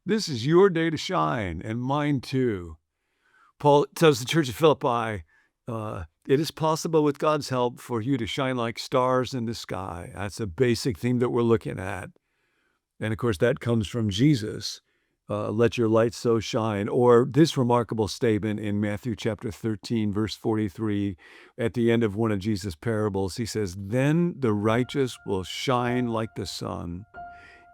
This is your day to shine, and mine too. Paul tells the church of Philippi, it is possible with God's help for you to shine like stars in the sky. That's a basic theme that we're looking at. And of course, that comes from Jesus. Let your light so shine. Or this remarkable statement in Matthew chapter 13, verse 43, at the end of one of Jesus' parables, he says, then the righteous will shine like the sun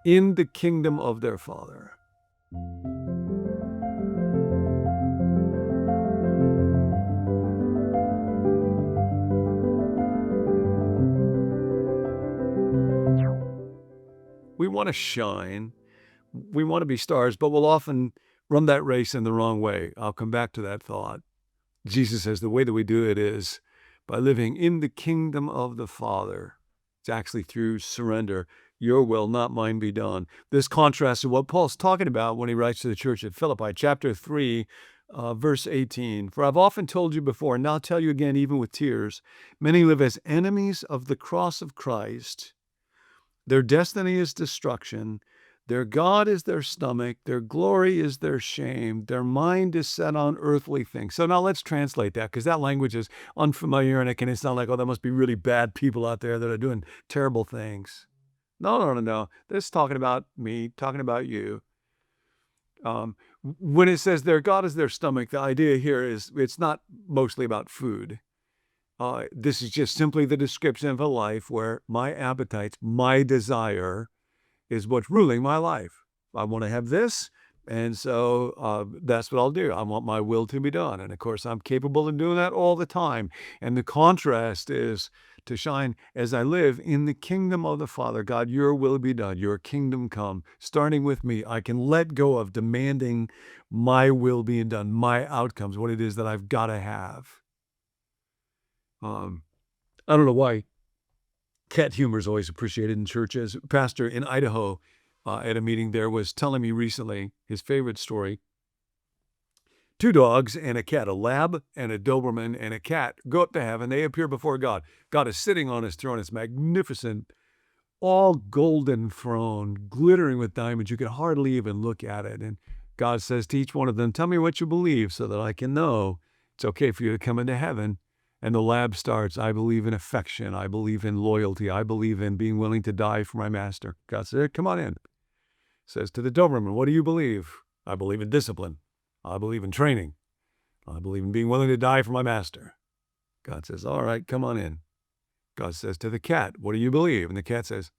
in the kingdom of their Father. We want to shine. We want to be stars, but we'll often run that race in the wrong way. I'll come back to that thought. Jesus says the way that we do it is by living in the kingdom of the Father. It's actually through surrender. Your will, not mine, be done. This contrasts to what Paul's talking about when he writes to the church at Philippi, chapter 3, verse 18. For I've often told you before, and now tell you again, even with tears, many live as enemies of the cross of Christ. Their destiny is destruction. Their God is their stomach. Their glory is their shame. Their mind is set on earthly things. So now let's translate that, because that language is unfamiliar and it can sound like, oh, there must be really bad people out there that are doing terrible things. No. This is talking about me, talking about you. When it says their God is their stomach, the idea here is it's not mostly about food. This is just simply the description of a life where my appetites, my desire is what's ruling my life. I want to have this, and so that's what I'll do. I want my will to be done. And of course, I'm capable of doing that all the time. And the contrast is to shine as I live in the kingdom of the Father. God, your will be done, your kingdom come. Starting with me, I can let go of demanding my will being done, my outcomes, what it is that I've got to have. I don't know why cat humor is always appreciated in churches. A pastor in Idaho at a meeting there was telling me recently his favorite story. 2 dogs and a cat, a lab and a Doberman and a cat, go up to heaven. They appear before God. God is sitting on his throne. It's magnificent, all golden throne, glittering with diamonds. You can hardly even look at it. And God says to each one of them, tell me what you believe so that I can know it's okay for you to come into heaven. And the lab starts, I believe in affection. I believe in loyalty. I believe in being willing to die for my master. God says, come on in. Says to the Doberman, what do you believe? I believe in discipline. I believe in training. I believe in being willing to die for my master. God says, all right, come on in. God says to the cat, what do you believe? And the cat says,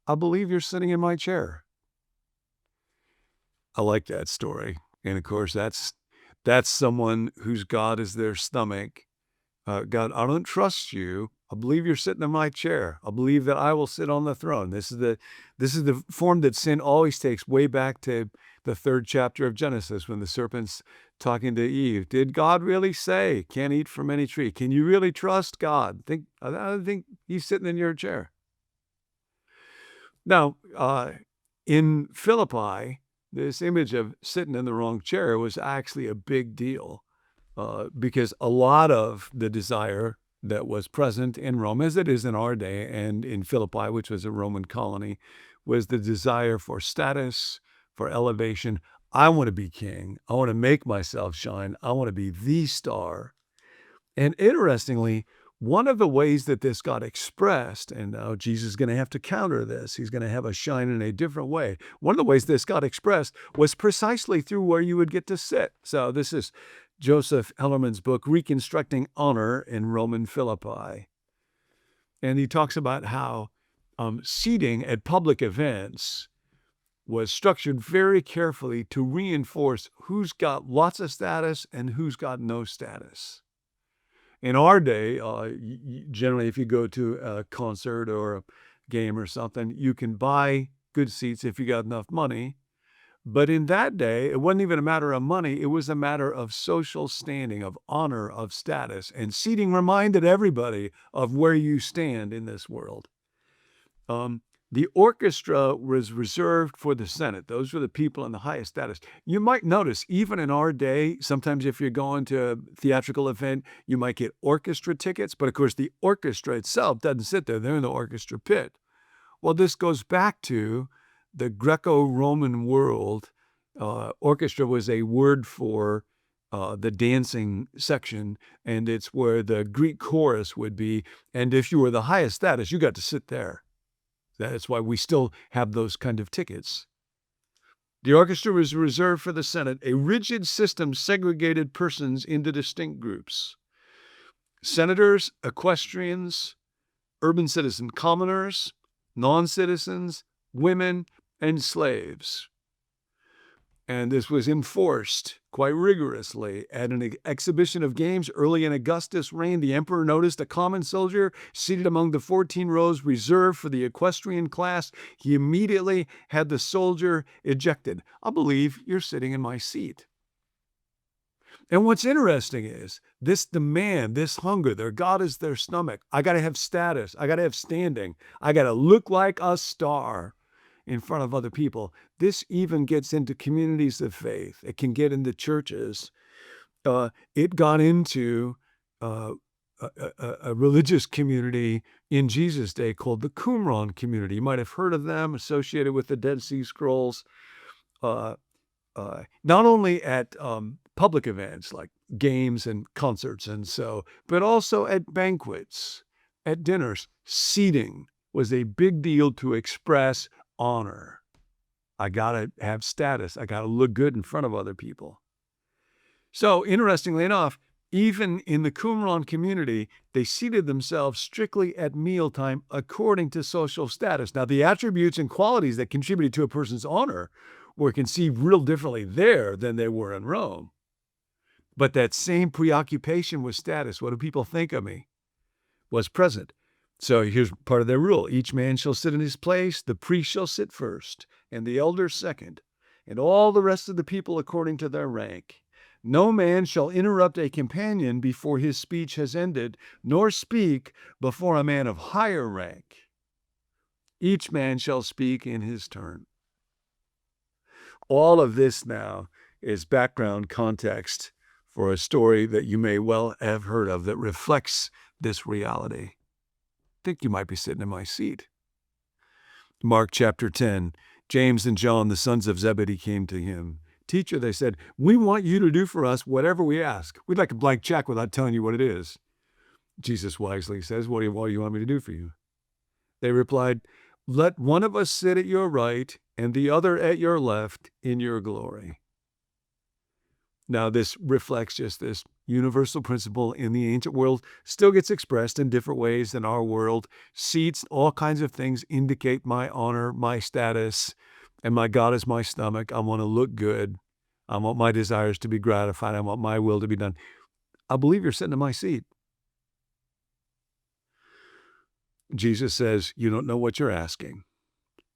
I believe you're sitting in my chair. I like that story. And of course, that's someone whose God is their stomach. God, I don't trust you. I believe you're sitting in my chair. I believe that I will sit on the throne. This is the form that sin always takes, way back to the 3rd chapter of Genesis when the serpent's talking to Eve. Did God really say, can't eat from any tree? Can you really trust God? I think he's sitting in your chair. Now, in Philippi, this image of sitting in the wrong chair was actually a big deal. Because a lot of the desire that was present in Rome, as it is in our day and in Philippi, which was a Roman colony, was the desire for status, for elevation. I want to be king. I want to make myself shine. I want to be the star. And interestingly, one of the ways that this got expressed, and now Jesus is going to have to counter this, he's going to have us shine in a different way. One of the ways this got expressed was precisely through where you would get to sit. So this is Joseph Hellerman's book, Reconstructing Honor in Roman Philippi. And he talks about how seating at public events was structured very carefully to reinforce who's got lots of status and who's got no status. In our day, generally, if you go to a concert or a game or something, you can buy good seats if you got enough money. But in that day, it wasn't even a matter of money. It was a matter of social standing, of honor, of status. And seating reminded everybody of where you stand in this world. The orchestra was reserved for the Senate. Those were the people in the highest status. You might notice, even in our day, sometimes if you're going to a theatrical event, you might get orchestra tickets. But of course, the orchestra itself doesn't sit there. They're in the orchestra pit. Well, this goes back to the Greco-Roman world, orchestra was a word for the dancing section, and it's where the Greek chorus would be. And if you were the highest status, you got to sit there. That's why we still have those kind of tickets. The orchestra was reserved for the Senate. A rigid system segregated persons into distinct groups: senators, equestrians, urban citizen commoners, non-citizens, women, and slaves. And this was enforced quite rigorously. At an exhibition of games early in Augustus' reign, the emperor noticed a common soldier seated among the 14 rows reserved for the equestrian class. He immediately had the soldier ejected. I believe you're sitting in my seat. And what's interesting is this demand, this hunger, their God is their stomach. I got to have status. I got to have standing. I got to look like a star in front of other people. This even gets into communities of faith. It can get into churches. It got into a religious community in Jesus' day called the Qumran community. You might have heard of them, associated with the Dead Sea Scrolls. Not only at public events like games and concerts and so, but also at banquets, at dinners. Seating was a big deal to express honor. I got to have status. I got to look good in front of other people. So interestingly enough, even in the Qumran community, they seated themselves strictly at mealtime according to social status. Now, the attributes and qualities that contributed to a person's honor were conceived real differently there than they were in Rome. But that same preoccupation with status, what do people think of me, was present. So here's part of their rule. Each man shall sit in his place, the priest shall sit first, and the elders second, and all the rest of the people according to their rank. No man shall interrupt a companion before his speech has ended, nor speak before a man of higher rank. Each man shall speak in his turn. All of this now is background context for a story that you may well have heard of that reflects this reality. I think you might be sitting in my seat. Mark chapter 10, James and John, the sons of Zebedee, came to him. Teacher, they said, we want you to do for us whatever we ask. We'd like a blank check without telling you what it is. Jesus wisely says, what do you want me to do for you? They replied, let one of us sit at your right and the other at your left in your glory. Now, this reflects just this universal principle in the ancient world, still gets expressed in different ways in our world. Seats, all kinds of things indicate my honor, my status, and my God is my stomach. I want to look good. I want my desires to be gratified. I want my will to be done. I believe you're sitting in my seat. Jesus says, you don't know what you're asking.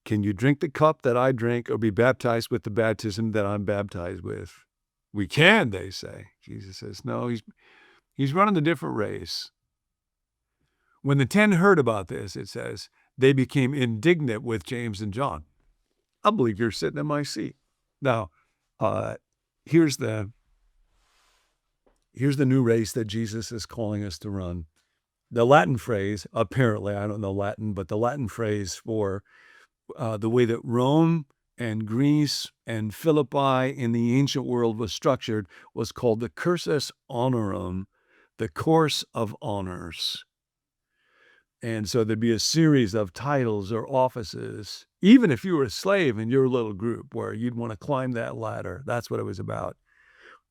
Can you drink the cup that I drink or be baptized with the baptism that I'm baptized with? We can, they say. Jesus says, no, he's running a different race. When the 10 heard about this, it says, they became indignant with James and John. I believe you're sitting in my seat. Now, here's the new race that Jesus is calling us to run. The Latin phrase, apparently, I don't know Latin, but the Latin phrase for the way that Rome and Greece and Philippi in the ancient world was structured was called the cursus honorum, the course of honors. And so there'd be a series of titles or offices, even if you were a slave in your little group, where you'd want to climb that ladder. That's what it was about.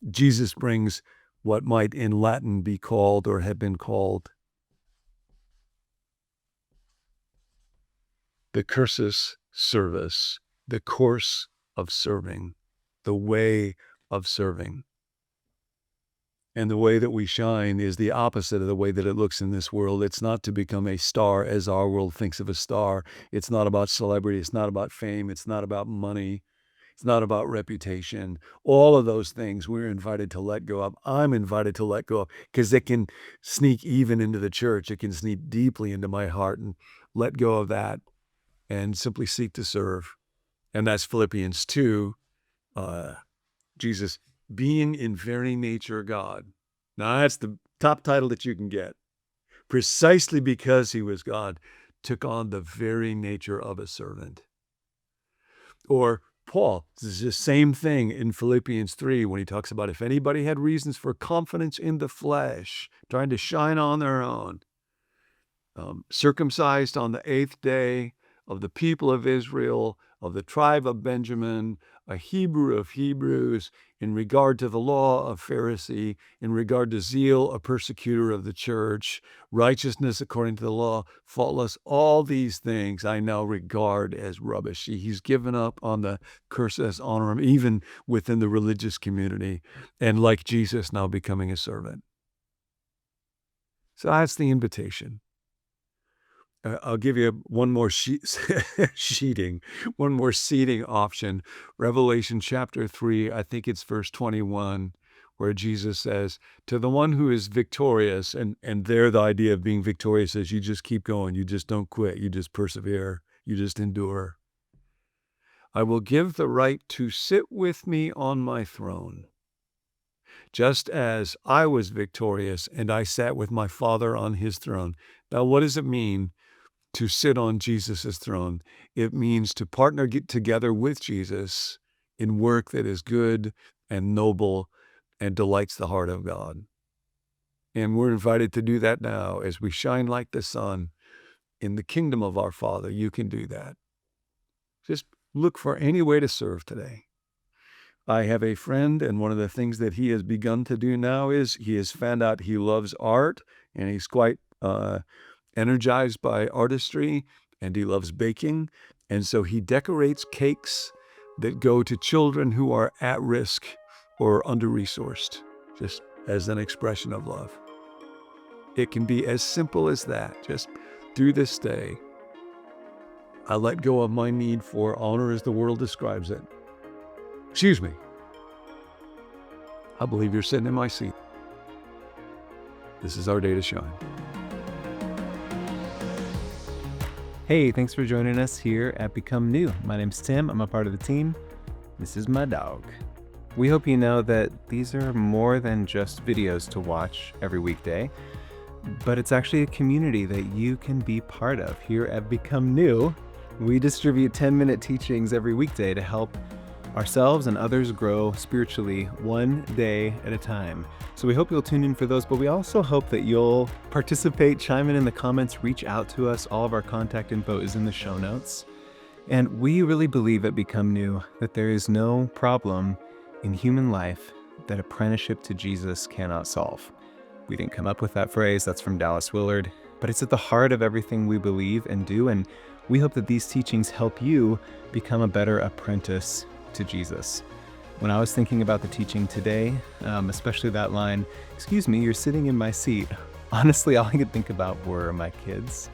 Jesus brings what might in Latin be called or have been called the cursus servus, the course of serving, the way of serving. And the way that we shine is the opposite of the way that it looks in this world. It's not to become a star as our world thinks of a star. It's not about celebrity. It's not about fame. It's not about money. It's not about reputation. All of those things we're invited to let go of. I'm invited to let go of because it can sneak even into the church. It can sneak deeply into my heart, and let go of that and simply seek to serve. And that's Philippians 2, Jesus being in very nature God. Now that's the top title that you can get. Precisely because he was God, took on the very nature of a servant. Or Paul, this is the same thing in Philippians 3 when he talks about if anybody had reasons for confidence in the flesh, trying to shine on their own, circumcised on the 8th day, of the people of Israel, of the tribe of Benjamin, a Hebrew of Hebrews, in regard to the law, a Pharisee, in regard to zeal, a persecutor of the church, righteousness according to the law, faultless, all these things I now regard as rubbish. He's given up on the curse as honor him, even within the religious community, and like Jesus, now becoming a servant. So that's the invitation. I'll give you one more seating option. Revelation chapter 3, I think it's verse 21, where Jesus says, to the one who is victorious, and there the idea of being victorious is you just keep going, you just don't quit, you just persevere, you just endure. I will give the right to sit with me on my throne, just as I was victorious and I sat with my Father on his throne. Now, what does it mean to sit on Jesus' throne? It means to partner together with Jesus in work that is good and noble and delights the heart of God. And we're invited to do that now as we shine like the sun in the kingdom of our Father. You can do that. Just look for any way to serve today. I have a friend, and one of the things that he has begun to do now is he has found out he loves art, and he's quite energized by artistry, and he loves baking. And so he decorates cakes that go to children who are at risk or under-resourced, just as an expression of love. It can be as simple as that. Just through this day, I let go of my need for honor as the world describes it. Excuse me. I believe you're sitting in my seat. This is our day to shine. Hey, thanks for joining us here at Become New. My name's Tim. I'm a part of the team. This is my dog. We hope you know that these are more than just videos to watch every weekday, but it's actually a community that you can be part of. Here at Become New, we distribute 10-minute teachings every weekday to help ourselves and others grow spiritually one day at a time. So we hope you'll tune in for those, but we also hope that you'll participate, chime in the comments, reach out to us. All of our contact info is in the show notes. And we really believe at Become New that there is no problem in human life that apprenticeship to Jesus cannot solve. We didn't come up with that phrase, that's from Dallas Willard, but it's at the heart of everything we believe and do, and we hope that these teachings help you become a better apprentice to Jesus. When I was thinking about the teaching today, especially that line, "Excuse me, you're sitting in my seat," honestly, all I could think about were my kids,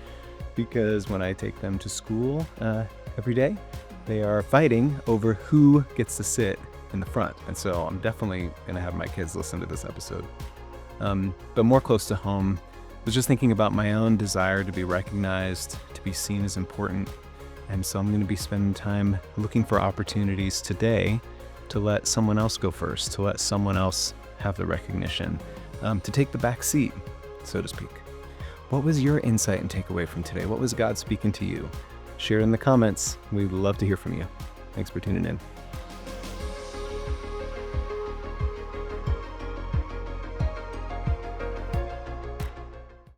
because when I take them to school every day, they are fighting over who gets to sit in the front. And so I'm definitely gonna have my kids listen to this episode. But more close to home, I was just thinking about my own desire to be recognized, to be seen as important. And so I'm going to be spending time looking for opportunities today to let someone else go first, to let someone else have the recognition, to take the back seat, so to speak. What was your insight and takeaway from today? What was God speaking to you? Share it in the comments. We'd love to hear from you. Thanks for tuning in.